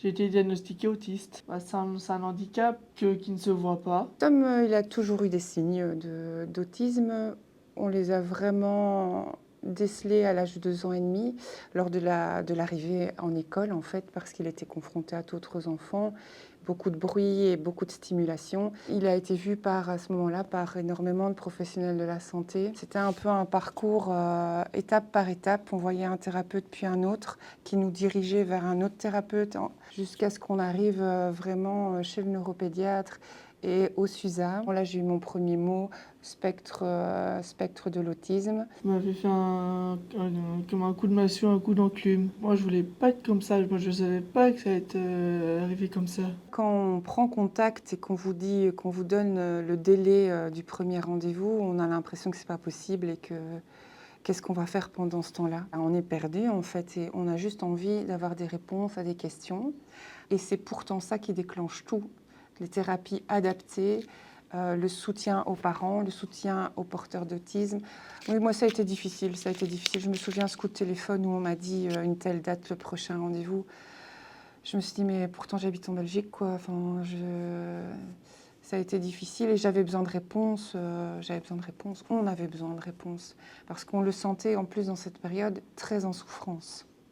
J'ai été diagnostiquée autiste. C'est un handicap qui ne se voit pas. Tom, il a toujours eu des signes d'autisme. On les a vraiment décelés à l'âge de 2 ans et demi, lors de l'arrivée en école, en fait, parce qu'il était confronté à d'autres enfants. Beaucoup de bruit et beaucoup de stimulation. Il a été vu à ce moment-là par énormément de professionnels de la santé. C'était un peu un parcours étape par étape. On voyait un thérapeute puis un autre qui nous dirigeait vers un autre thérapeute jusqu'à ce qu'on arrive vraiment chez le neuropédiatre et au SUSA. Là, j'ai eu mon premier mot, spectre de l'autisme. Il m'avait fait comme un coup de massue, un coup d'enclume. Moi, je voulais pas être comme ça. Moi, je savais pas que ça allait être arrivé comme ça. Quand on prend contact et qu'on vous donne le délai du premier rendez-vous, on a l'impression que c'est pas possible et que qu'est-ce qu'on va faire pendant ce temps-là? On est perdu en fait et on a juste envie d'avoir des réponses à des questions. Et c'est pourtant ça qui déclenche tout. Les thérapies adaptées, le soutien aux parents, le soutien aux porteurs d'autisme. Oui, moi ça a été difficile, ça a été difficile. Je me souviens ce coup de téléphone où on m'a dit une telle date, le prochain rendez-vous. Je me suis dit, mais pourtant j'habite en Belgique, quoi. Enfin, ça a été difficile et j'avais besoin de réponses. On avait besoin de réponses. Parce qu'on le sentait, en plus, dans cette période, très en souffrance.